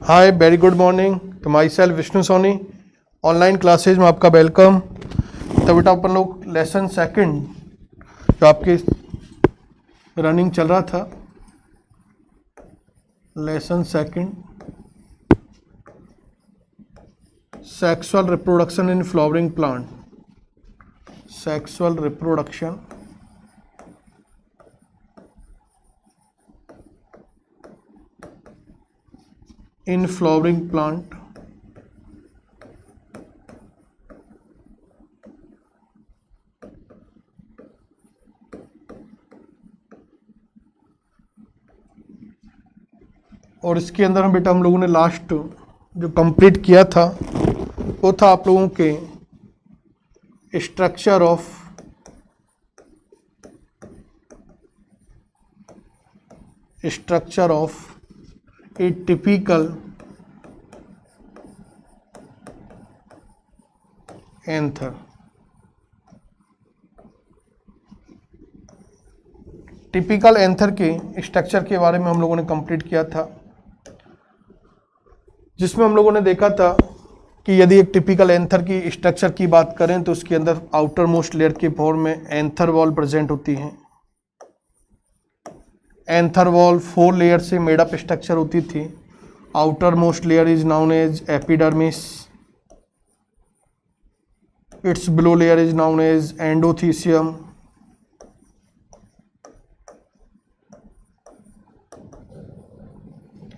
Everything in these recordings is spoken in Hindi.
हाय, वेरी गुड मॉर्निंग तो my self Vishnu Soni. Online classes में आपका वेलकम। तो बेटा अपन लोग लेसन सेकंड जो आपके रनिंग चल रहा था, lesson second sexual reproduction in flowering plant, sexual reproduction in flowering plant. और इसके अंदर हम लोगों ने लास्ट जो कंप्लीट किया था वो था आप लोगों के structure of a typical anther। Typical anther के स्ट्रक्चर के बारे में हम लोगों ने कंप्लीट किया था, जिसमें हम लोगों ने देखा था कि यदि एक टिपिकल एंथर की स्ट्रक्चर की बात करें तो उसके अंदर आउटर मोस्ट लेयर के फॉर्म में एंथर वॉल प्रेजेंट होती है। एंथर वॉल 4 लेयर से मेडअप स्ट्रक्चर होती थी। Outer most layer is known as epidermis, its below layer is known as endothecium,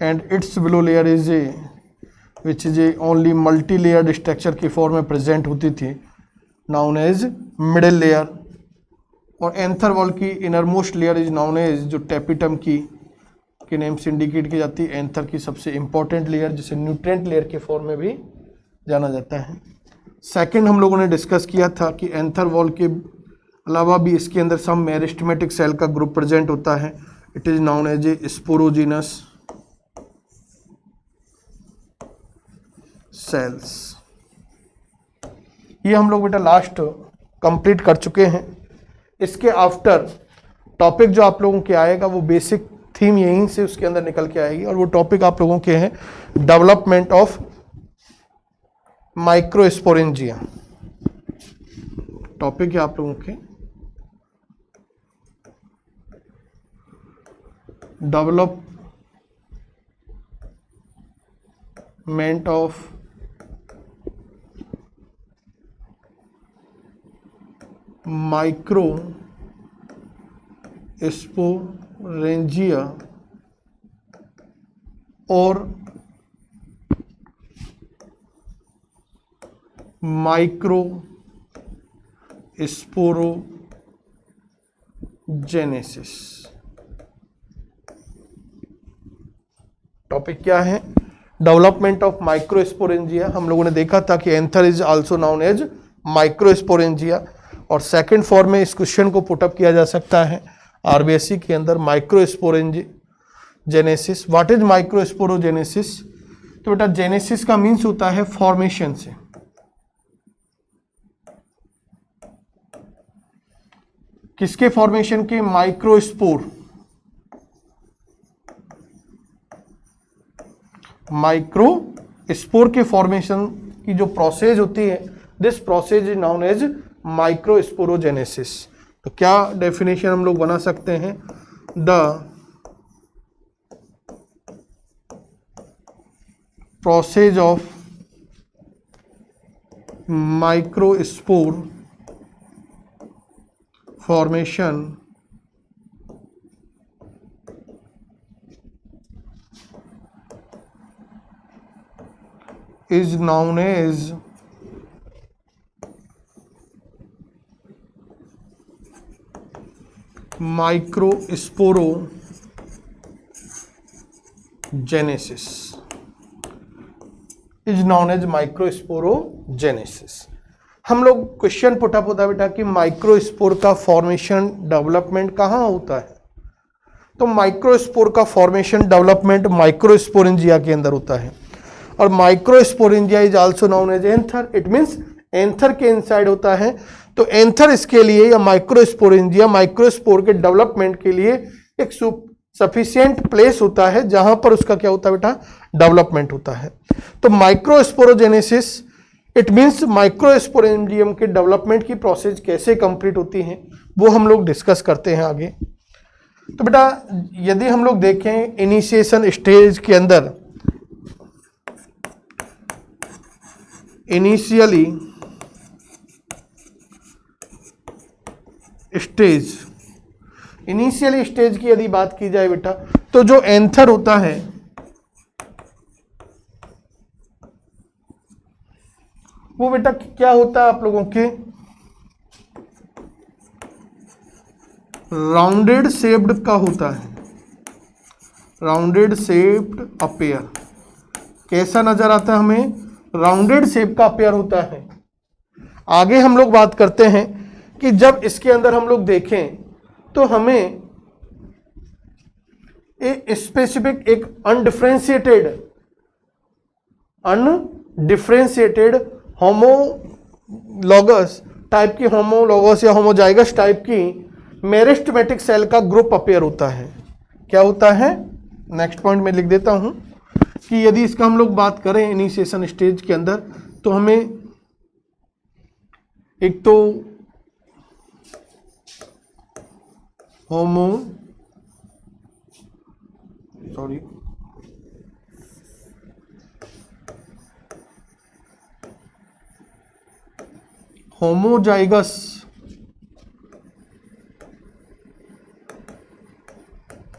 and its below layer is a which is a only multi layered structure की फॉर्म में प्रेजेंट होती थी, नाउन एज मिडिल लेयर। और एंथर वॉल की inner most layer is known as, जो टेपिटम की के नेम से इंडिकेट की जाती है, एंथर की सबसे इंपॉर्टेंट लेयर, जिसे न्यूट्रिएंट लेयर के फॉर्म में भी जाना जाता है। सेकंड हम लोगों ने डिस्कस किया था कि एंथर वॉल के अलावा भी इसके अंदर सम मेरिस्टेमेटिक सेल का ग्रुप प्रेजेंट होता है। It is known as a sporogenous cells. ये हम लोग बेटा लास्ट कंप्लीट कर चुके हैं। इसके आफ्टर टॉपिक जो आप लोगों के आएगा वो बेसिक थीम यहीं से उसके अंदर निकल के आएगी, और वो टॉपिक आप लोगों के हैं डेवलपमेंट ऑफ माइक्रोस्पोरेंजिया। टॉपिक है आप लोगों के डेवलपमेंट ऑफ माइक्रोस्पोरेंजिया और माइक्रोस्पोरोजेनेसिस। टॉपिक क्या है? Development of microsporangia. हम लोगों ने देखा था कि anther is also known as microsporangia, और सेकंड फॉर्म में इस क्वेश्चन को पुटअप किया जा सकता है आरबीएससी के अंदर, माइक्रोस्पोरेंजेनेसिस। What is microsporogenesis? तो बेटा जेनेसिस का मीन्स होता है फॉर्मेशन से। किसके फॉर्मेशन के? माइक्रोस्पोर। माइक्रोस्पोर के फॉर्मेशन की जो प्रोसेस होती है, this process is known as microsporogenesis. तो क्या डेफिनेशन हम लोग बना सकते हैं? The process of microspore formation is known as microsporogenesis. Is known as microsporogenesis. हम लोग क्वेश्चन पुटअप होता है बेटा कि माइक्रोस्पोर का फॉर्मेशन डेवलपमेंट कहाँ होता है? तो माइक्रोस्पोर का फॉर्मेशन डेवलपमेंट माइक्रोस्पोरेंजिया के अंदर होता है, और microsporangia is also known as anther. It means anther के इनसाइड होता है। तो एंथर इसके लिए या माइक्रोस्पोरेंजिया माइक्रोस्पोर के डेवलपमेंट के लिए एक सफिशिएंट प्लेस होता है जहां पर उसका क्या होता है बेटा, डेवलपमेंट होता है। तो माइक्रोस्पोरोजेनेसिस इट मींस माइक्रोस्पोरेंजियम के डेवलपमेंट की प्रोसेस कैसे कंप्लीट होती है वो हम लोग डिस्कस करते हैं आगे। तो बेटा यदि हम लोग देखें इनिशिएशन स्टेज के अंदर, इनिशियली स्टेज की यदि बात की जाए बेटा, तो जो एंथर होता है वो बेटा क्या होता है आप लोगों के, राउंडेड शेप्ड का होता है, राउंडेड शेप्ड अपेयर। कैसा नजर आता है हमें, राउंडेड शेप का अपेयर होता है। आगे हम लोग बात करते हैं कि जब इसके अंदर हम लोग देखें तो हमें एक स्पेसिफिक, एक अनडिफरेंशिएटेड होमोलॉगस टाइप की, होमोलॉगस या होमोजाइगस टाइप की मेरिस्टेमेटिक सेल का ग्रुप अपेयर होता है। क्या होता है, नेक्स्ट पॉइंट में लिख देता हूं कि यदि इसका हम लोग बात करें इनिशिएशन स्टेज के अंदर, तो हमें एक तो homozygous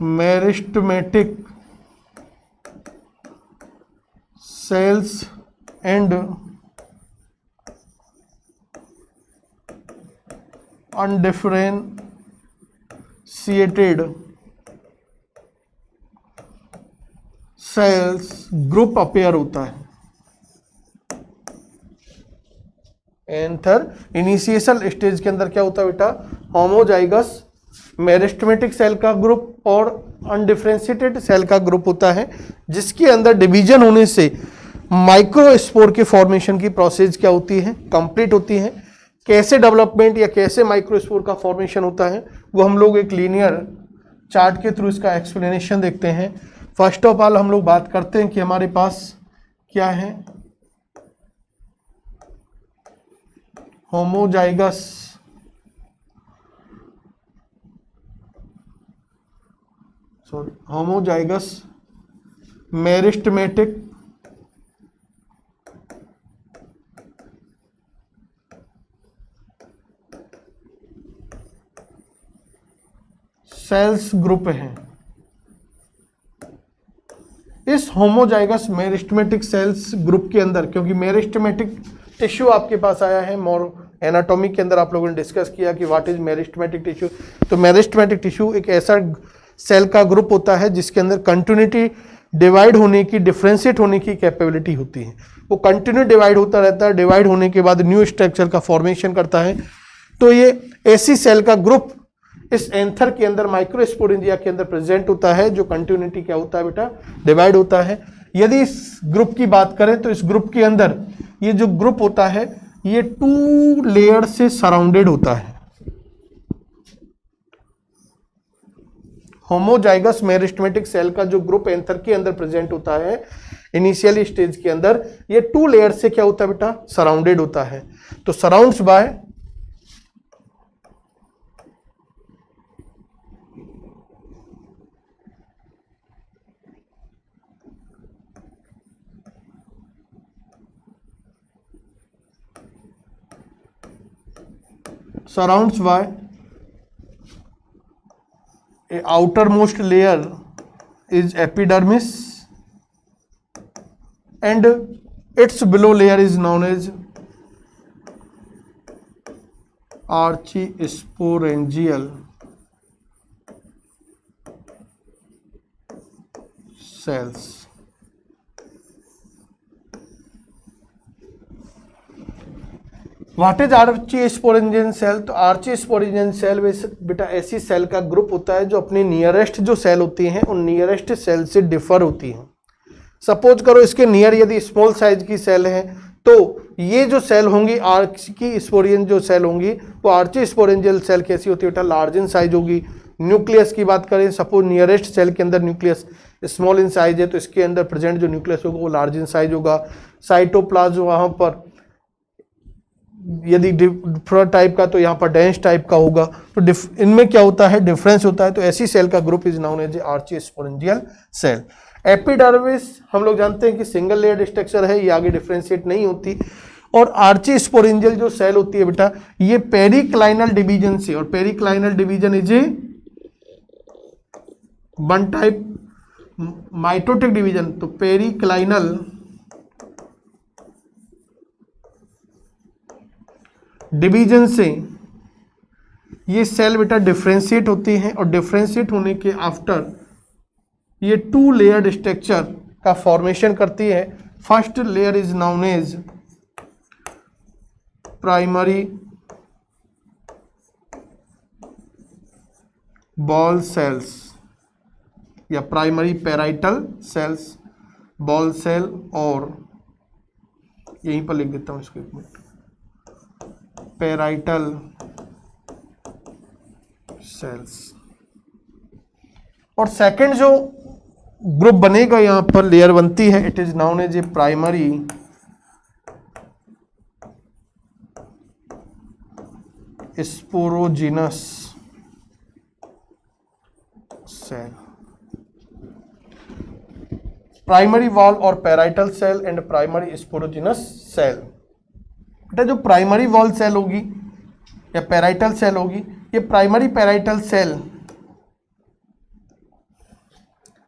meristematic cells and undifferentiated cells group appear होता है। एंथर इनिशिएशन स्टेज के अंदर क्या होता है बेटा, होमोजाइगस मेरिस्टेमेटिक सेल का ग्रुप और अनडिफरेंशिएटेड सेल का ग्रुप होता है, जिसके अंदर डिवीजन होने से माइक्रोस्पोर के फॉर्मेशन की प्रोसेस क्या होती है, कंप्लीट होती है। कैसे डेवलपमेंट या कैसे माइक्रोस्पोर का फॉर्मेशन होता है वो हम लोग एक लीनियर चार्ट के थ्रू इसका एक्सप्लेनेशन देखते हैं। फर्स्ट ऑफ ऑल हम लोग बात करते हैं कि हमारे पास क्या है, होमोजाइगस मेरिस्टेमेटिक सेल्स ग्रुप हैं। इस होमोजाइगस मेरिस्टेमेटिक सेल्स ग्रुप के अंदर, क्योंकि मेरिस्टेमेटिक टिश्यू आपके पास आया है, मोर एनाटॉमी के अंदर आप लोगों ने डिस्कस किया कि व्हाट इज मेरिस्टेमेटिक टिश्यू। तो मेरिस्टेमेटिक टिश्यू एक ऐसा सेल का ग्रुप होता है जिसके अंदर कंटिन्यूटी डिवाइड होने की, डिफ्रेंशिएट होने की कैपेबिलिटी होती है। वो कंटिन्यू डिवाइड होता रहता है, डिवाइड होने के बाद न्यू स्ट्रक्चर का फॉर्मेशन करता है। तो ये ऐसी सेल का ग्रुप इस एंथर के अंदर, माइक्रोस्पोरेंजिया के अंदर प्रेजेंट होता है, जो कंटिन्यूटी क्या होता है बेटा, डिवाइड होता है। यदि इस ग्रुप की बात करें तो इस ग्रुप के अंदर ये जो ग्रुप होता है ये 2 लेयर से सराउंडेड होता है। होमोजाइगस मेरिस्टेमेटिक सेल का जो ग्रुप एंथर के अंदर प्रेजेंट होता है इनिशियल स्टेज के अंदर, ये 2 लेयर से क्या होता है बेटा, सराउंडेड होता है। तो surrounds by a outermost layer is epidermis and its below layer is known as archisporangial cells। What is archisporangian cell? तो आर्चीस्पोरेंजियन सेल बेटा ऐसी सेल का ग्रुप होता है जो अपनी नियरेस्ट जो सेल होती हैं उन नियरेस्ट सेल से डिफर होती हैं। सपोज करो इसके नियर यदि स्मॉल साइज की सेल है तो ये जो सेल होंगी आर्च की स्पोरियन जो सेल होंगी वो आर्चीस्पोरेंजियल सेल कैसी होती है बेटा, लार्ज इन साइज होगी, न्यूक्लियस की बात करें, सपोज नियरेस्ट सेल के अंदर न्यूक्लियस स्मॉल इन साइज है तो इसके अंदर प्रेजेंट जो न्यूक्लियस होगा वो लार्ज इन साइज होगा। साइटोप्लाज्म वहाँ पर यदि डिफरेंट टाइप का तो यहाँ पर डेंस टाइप का होगा। तो इनमें क्या होता है, डिफरेंस होता है। तो ऐसी सेल का group is known as archeosporangial cell. Epidermis हम लोग जानते हैं कि सिंगल लेयर्ड स्ट्रक्चर है, ये आगे डिफ्रेंशिएट नहीं होती। और आर्चियोस्पोरेंजियल जो सेल होती है बेटा, ये पेरिक्लाइनल डिवीजन से, और periclinal division is a one type mitotic division. तो पेरिक्लाइनल डिवीजन से ये सेल बेटा डिफ्रेंशिएट होती है, और डिफ्रेंशिएट होने के आफ्टर ये 2 लेयर्ड स्ट्रक्चर का फॉर्मेशन करती है। First layer is known as primary wall cells या primary parietal cells, wall cell, और यहीं पर लिख देता हूं इसको एक मिनट, पैराइटल सेल्स। और सेकंड जो ग्रुप बनेगा यहां पर लेयर बनती है, it is known as a primary sporogenous cell. Primary wall और parietal cell and primary sporogenous cell. बेटा जो प्राइमरी वॉल सेल होगी या पैराइटल सेल होगी, ये प्राइमरी पैराइटल सेल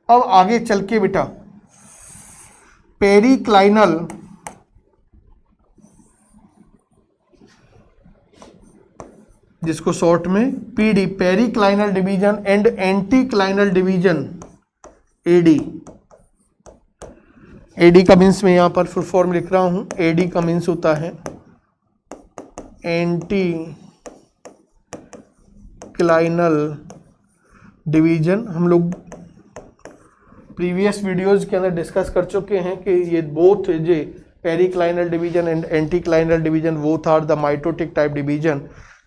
अब आगे चल के बेटा पेरिक्लाइनल जिसको शॉर्ट में PD, periclinal division and anticlinal division AD. AD का मीन्स मैं यहां पर फुल फॉर्म लिख रहा हूं। एडी का मीन्स होता है एंटी क्लाइनल डिवीजन। हम लोग प्रीवियस वीडियोस के अंदर डिस्कस कर चुके हैं कि ये बोथ जे periclinal division and anticlinal division both are the mitotic type division.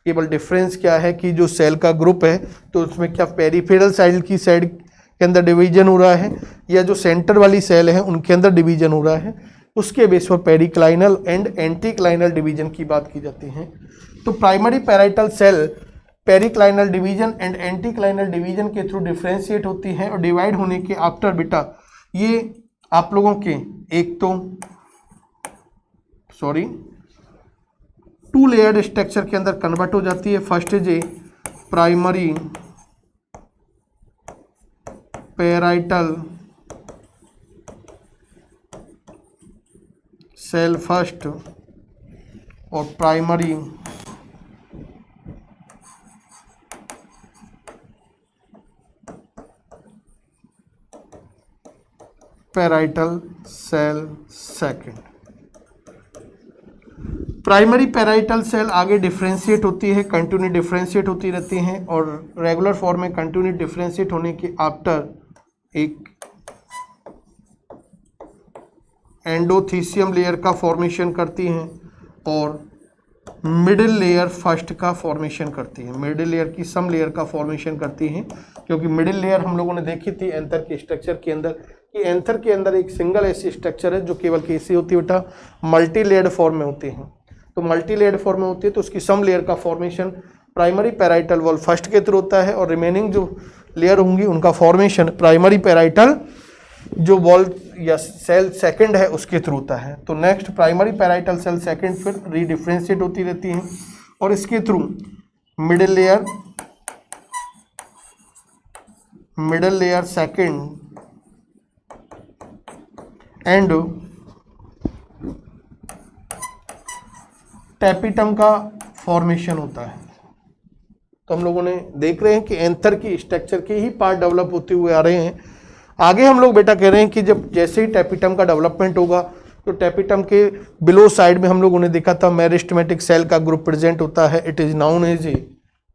केवल डिफरेंस क्या है कि जो सेल का ग्रुप है तो उसमें क्या पेरिफेरल साइड की साइड के अंदर डिवीजन हो रहा है या जो सेंटर वाली सेल है उनके अंदर डिवीजन हो रहा है, उसके बेस पर पेरिक्लाइनल एंड एंटीक्लाइनल डिवीजन की बात की जाती है। तो primary parietal cell periclinal division and anticlinal division के थ्रू डिफ्रेंशिएट होती है, और डिवाइड होने के आफ्टर बेटा ये आप लोगों के एक तो 2 लेयर्ड स्ट्रक्चर के अंदर कन्वर्ट हो जाती है। First is a primary parietal cell first, और primary parietal cell second. Primary parietal cell आगे डिफ्रेंशिएट होती है, कंटिन्यू डिफ्रेंशिएट होती रहती हैं, और रेगुलर फॉर्म में कंटिन्यू डिफ्रेंशिएट होने के आफ्टर एक एंडोथीसियम लेयर का फॉर्मेशन करती हैं, और मिडिल लेयर फर्स्ट का फॉर्मेशन करती है। मिडिल लेयर की सम लेयर का फॉर्मेशन करती हैं, क्योंकि मिडिल लेयर हम लोगों ने देखी थी एंथर के स्ट्रक्चर के अंदर कि एंथर के अंदर एक सिंगल ऐसी स्ट्रक्चर है जो केवल कैसी होती है बेटा, मल्टी लेयर्ड फॉर्म में होती है। तो मल्टी लेयर्ड फॉर्म में होती है तो उसकी सम लेयर का formation primary parietal wall first के थ्रू होता है, और रिमेनिंग जो लेयर होंगी उनका फॉर्मेशन प्राइमरी पैराइटल जो वॉल या सेल सेकंड है उसके थ्रू होता है। तो next primary parietal cell second फिर रीडिफ्रेंशिएट होती रहती हैं, और इसके through middle layer second and tapetum का फॉर्मेशन होता है। तो हम लोगों ने देख रहे हैं कि एंथर की स्ट्रक्चर के ही पार्ट डेवलप होते हुए आ रहे हैं। आगे हम लोग बेटा कह रहे हैं कि जब जैसे ही टैपिटम का डेवलपमेंट होगा तो टैपिटम के बिलो साइड में हम लोगों ने देखा था मेरिस्टेमेटिक सेल का ग्रुप प्रेजेंट होता है। It is known as a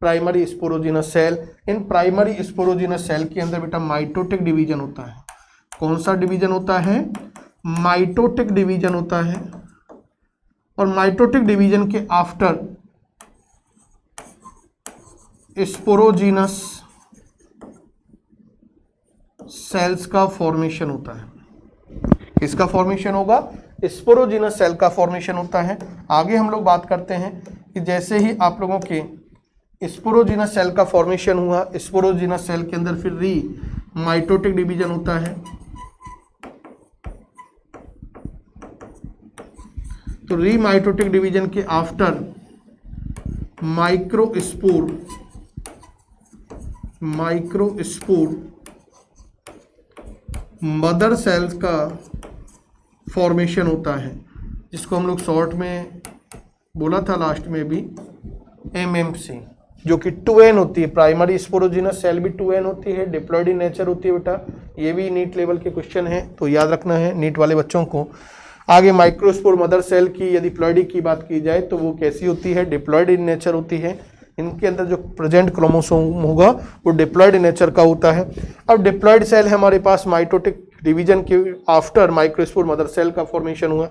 primary sporogenous cell. इन प्राइमरी स्पोरोजिनस सेल के अंदर बेटा माइटोटिक डिवीजन होता है। कौन सा डिवीजन होता है? माइटोटिक डिवीजन होता है। और माइटोटिक डिवीजन के आफ्टर स्पोरोजिनस सेल्स का फॉर्मेशन होता है। इसका फॉर्मेशन होगा, स्पोरोजिनस सेल का फॉर्मेशन होता है। आगे हम लोग बात करते हैं कि जैसे ही आप लोगों के स्पोरोजिनस सेल का फॉर्मेशन हुआ, स्पोरोजिनस सेल के अंदर फिर री माइटोटिक डिवीजन होता है। तो री माइटोटिक डिवीजन के आफ्टर माइक्रोस्पोर मदर सेल्स का फॉर्मेशन होता है, जिसको हम लोग शॉर्ट में बोला था लास्ट में भी MMC, जो कि 2N होती है। प्राइमरी स्पोरोजिनस सेल भी 2N होती है, डिप्लॉयड इन नेचर होती है बेटा। ये भी नीट लेवल के क्वेश्चन है, तो याद रखना है नीट वाले बच्चों को। आगे माइक्रोस्पोर मदर सेल की यदि प्लॉयडी की बात की जाए तो वो कैसी होती है, डिप्लॉयड इन नेचर होती है। इनके अंदर जो प्रेजेंट क्रोमोसोम होगा वो डिप्लॉयड इन नेचर का होता है। अब डिप्लॉयड सेल है हमारे पास, माइटोटिक डिवीजन के आफ्टर माइक्रोस्पोर मदर सेल का फॉर्मेशन हुआ।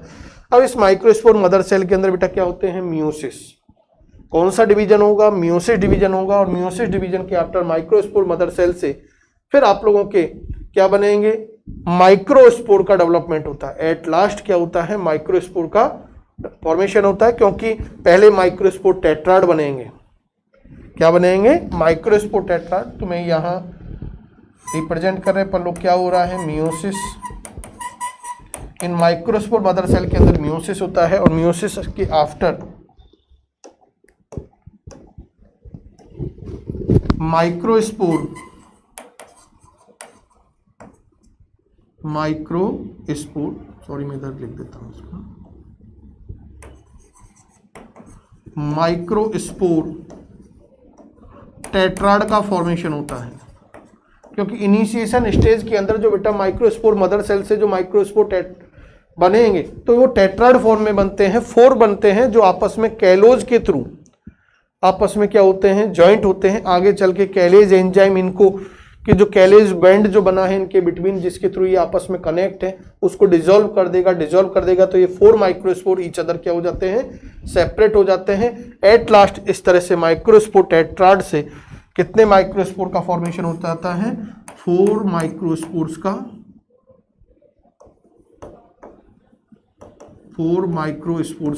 अब इस माइक्रोस्पोर मदर सेल के अंदर बेटा क्या होते हैं, मियोसिस। कौन सा डिवीजन होगा, मियोसिस डिवीजन होगा। और मियोसिस डिवीजन के आफ्टर माइक्रोस्पोर मदर सेल से फिर आप लोगों के क्या बनेंगे, माइक्रोस्पोर का डेवलपमेंट होता है। एट लास्ट क्या होता है, माइक्रोस्पोर का फॉर्मेशन होता है, क्योंकि पहले माइक्रोस्पोर टेट्राड बनेंगे। क्या बनेंगे, माइक्रोस्पोर टेट्राड। तो मैं यहाँ रिप्रेजेंट कर रहे हैं पर लोग क्या हो रहा है, मियोसिस। इन माइक्रोस्पोर मदर सेल के अंदर मियोसिस होता है, और मियोसिस के आफ्टर माइक्रोस्पोर सॉरी मैं इधर लिख देता हूं इसको, माइक्रोस्पोर टेट्राड का फॉर्मेशन होता है। क्योंकि इनिशिएशन स्टेज के अंदर जो बेटा माइक्रोस्पोर मदर सेल से जो माइक्रोस्पोर बनेंगे तो वो टेट्राड फॉर्म में बनते हैं, 4 बनते हैं, जो आपस में कैलोज के थ्रू आपस में क्या होते हैं, जॉइंट होते हैं। आगे चल के कैलेज एंजाइम इनको कि जो कैलेज बैंड जो बना है इनके बिटवीन, जिसके थ्रू ये आपस में कनेक्ट है, उसको डिसॉल्व कर देगा तो ये 4 माइक्रोस्पोर ईच अदर क्या हो जाते हैं, सेपरेट हो जाते हैं। एट लास्ट इस तरह से माइक्रोस्पोर टेट्राड से कितने माइक्रोस्पोर का फॉर्मेशन होता जाता है, 4 माइक्रोस्पोर्स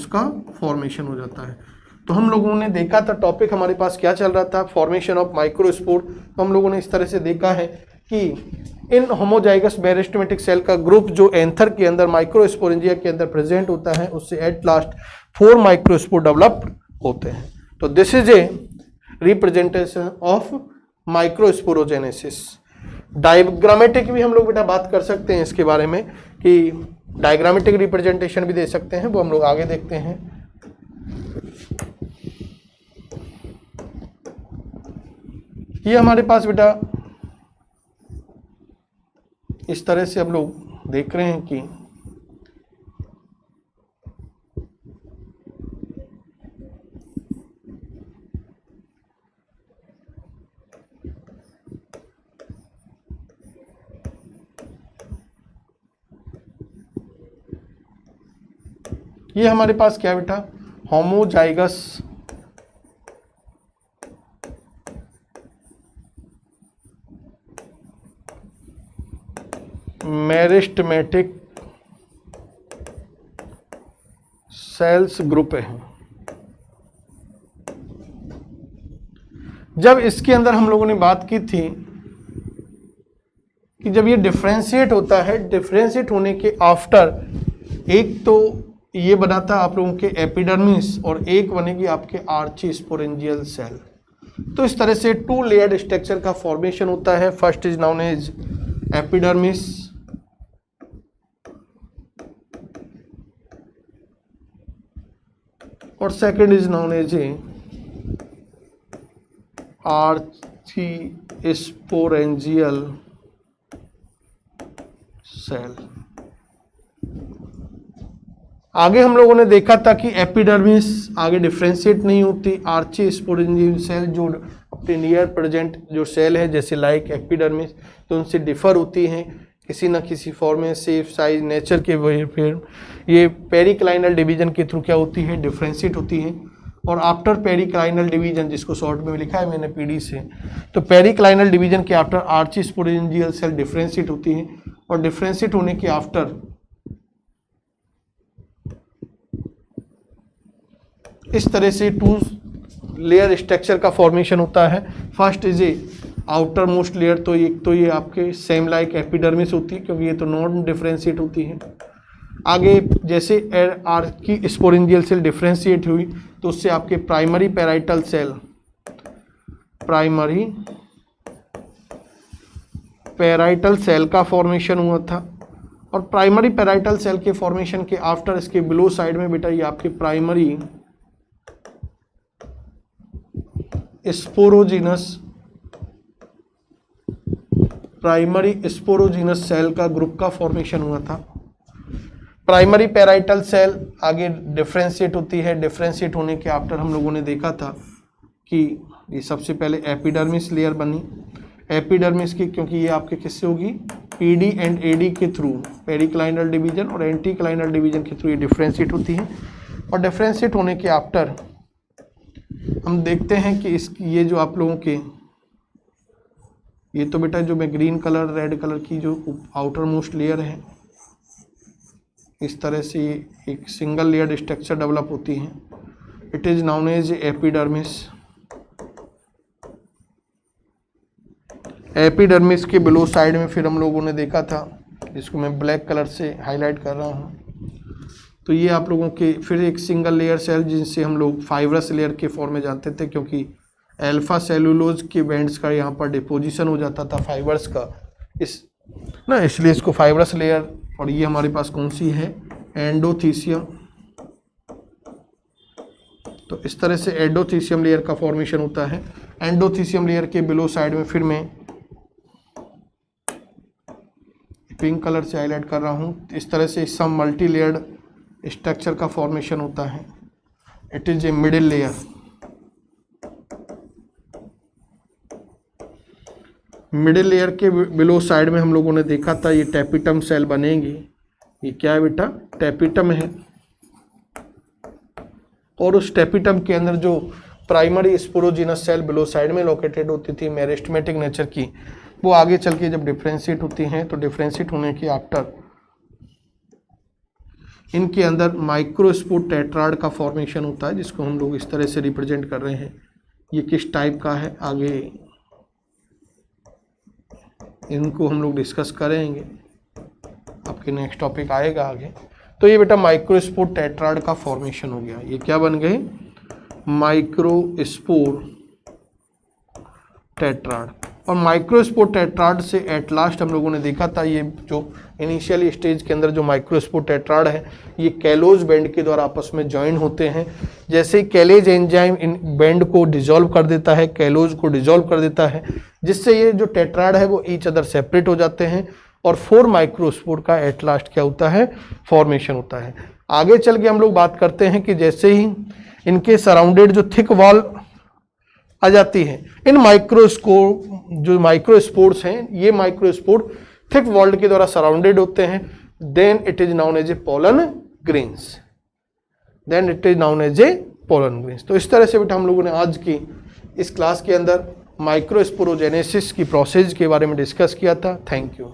का फॉर्मेशन हो जाता है। तो हम लोगों ने देखा था, टॉपिक हमारे पास क्या चल रहा था, फॉर्मेशन ऑफ माइक्रोस्पोर। तो हम लोगों ने इस तरह से देखा है कि इन होमोजाइगस मेरिस्टेमेटिक सेल का ग्रुप जो एंथर के अंदर माइक्रोस्पोरेंजिया के अंदर प्रेजेंट होता है, उससे एट लास्ट 4 माइक्रोस्पोर डेवलप होते हैं। तो this is a representation of microsporogenesis. Diagrammatic भी हम लोग बेटा बात कर सकते हैं इसके बारे में, कि डायग्रामेटिक रिप्रेजेंटेशन भी दे सकते हैं, वो हम लोग आगे देखते हैं। ये हमारे पास बेटा इस तरह से हम लोग देख रहे हैं कि ये हमारे पास क्या बेटा, होमोजाइगस मेरिस्टेमेटिक सेल्स ग्रुप है। जब इसके अंदर हम लोगों ने बात की थी कि जब ये डिफ्रेंशिएट होता है, डिफ्रेंशिएट होने के आफ्टर एक तो ये बनाता है आप लोगों के एपिडर्मिस और एक बनेगी आपके आर्ची स्पोरेंजियल सेल। तो इस तरह से 2 लेयर्ड स्ट्रक्चर का फॉर्मेशन होता है। First is known as epidermis और second is known as a Archie sporangial cell. आगे हम लोगों ने देखा था कि एपिडर्मिस आगे डिफ्रेंशिएट नहीं होती, आर्ची स्पोरेंजियल सेल जो अपने नियर प्रेजेंट जो सेल है जैसे लाइक एपिडर्मिस तो उनसे डिफर होती हैं किसी न किसी फॉर्म में, शेप साइज नेचर के वजह। फिर ये पेरिक्लाइनल डिवीजन के थ्रू क्या होती है, डिफ्रेंशिएट होती है। और आफ्टर पेरिक्लाइनल डिवीजन, जिसको शॉर्ट में लिखा है मैंने पीडी से, तो पेरिक्लाइनल डिवीजन के after archi sporangial cell differentiate होती है और डिफ्रेंशिएट होने के आफ्टर इस तरह से 2 लेयर स्ट्रक्चर का फॉर्मेशन होता है। First is A outer most layer, तो एक तो ये आपके सेम लाइक एपिडर्मिस होती है क्योंकि ये तो नॉन डिफ्रेंशिएट होती है। आगे जैसे आर की स्पोरेंजियल सेल डिफ्रेंशिएट हुई तो उससे आपके प्राइमरी पैराइटल सेल का फॉर्मेशन हुआ था। और प्राइमरी पैराइटल सेल के फॉर्मेशन के आफ्टर इसके बिलो साइड में बेटा ये आपके प्राइमरी स्पोरोजीनस सेल का ग्रुप का फॉर्मेशन हुआ था। प्राइमरी पैराइटल सेल आगे डिफ्रेंशिएट होती है। डिफ्रेंशिएट होने के आफ्टर हम लोगों ने देखा था कि ये सबसे पहले एपिडर्मिस लेयर बनी। एपिडर्मिस की क्योंकि ये आपके किससे होगी, पीडी एंड एडी के थ्रू, पेरिक्लाइनल डिवीजन और एंटीक्लाइनल डिवीजन के थ्रू ये डिफ्रेंशिएट होती है। और डिफ्रेंशिएट होने के आफ्टर हम देखते हैं कि ये जो आप लोगों के ये तो बेटा जो मैं ग्रीन कलर रेड कलर की जो आउटर मोस्ट लेयर है, इस तरह से एक सिंगल लेयर स्ट्रक्चर डेवलप होती है। It is known as epidermis. Epidermis के बिलो साइड में फिर हम लोगों ने देखा था, जिसको मैं ब्लैक कलर से हाईलाइट कर रहा हूँ, तो ये आप लोगों के फिर एक सिंगल लेयर सेल जिनसे हम लोग फाइब्रस लेयर के फॉर्म में जानते थे, क्योंकि अल्फा सेलुलोज के बैंड्स का यहाँ पर डिपोजिशन हो जाता था फाइबर्स का, इसलिए इसको फाइब्रस लेयर। और ये हमारे पास कौन सी है, एंडोथीसियम। तो इस तरह से एंडोथीसियम लेयर का फॉर्मेशन होता है। एंडोथीसियम लेयर के बिलो साइड में फिर मैं पिंक कलर से हाईलाइट कर रहा हूँ, इस तरह से सम मल्टी लेयर्ड स्ट्रक्चर का फॉर्मेशन होता है। It is a middle layer. Middle layer के बिलो साइड में हम लोगों ने देखा था ये टैपिटम सेल बनेंगी। ये क्या है बेटा, टैपिटम है। और उस टैपिटम के अंदर जो primary sporogenous cell below side में लोकेटेड होती थी मेरिस्टेमेटिक नेचर की, वो आगे चल के जब डिफ्रेंशिएट होती हैं तो डिफ्रेंशिएट होने के आफ्टर इनके अंदर माइक्रोस्पोर टेट्राड का फॉर्मेशन होता है, जिसको हम लोग इस तरह से रिप्रेजेंट कर रहे हैं। ये किस टाइप का है आगे इनको हम लोग डिस्कस करेंगे, आपके नेक्स्ट टॉपिक आएगा आगे। तो ये बेटा माइक्रोस्पोर टेट्राड का फॉर्मेशन हो गया। ये क्या बन गए, माइक्रोस्पोर टेट्राड। और माइक्रोस्पोर टेट्राड से एट लास्ट हम लोगों ने देखा था ये जो इनिशियल स्टेज के अंदर जो माइक्रोस्पोर टेट्राड है ये कैलोज बैंड के द्वारा आपस में ज्वाइन होते हैं। जैसे ही कैलेज एंजाइम इन बैंड को डिसॉल्व कर देता है, कैलोज को डिसॉल्व कर देता है, जिससे ये जो टेट्राड है वो ईच अदर सेपरेट हो जाते हैं और 4 माइक्रोस्पोर का एट लास्ट क्या होता है, फॉर्मेशन होता है। आगे चल के हम लोग बात करते हैं कि जैसे ही इनके सराउंडेड जो थिक वॉल आ जाती है, इन जो माइक्रोस्पोर्स हैं ये माइक्रोस्पोर थिक वॉल के द्वारा सराउंडेड होते हैं। Then it is known as a pollen grains. तो इस तरह से बेटा हम लोगों ने आज की इस क्लास के अंदर माइक्रोस्पोरोजेनेसिस की प्रोसेस के बारे में डिस्कस किया था। Thank you.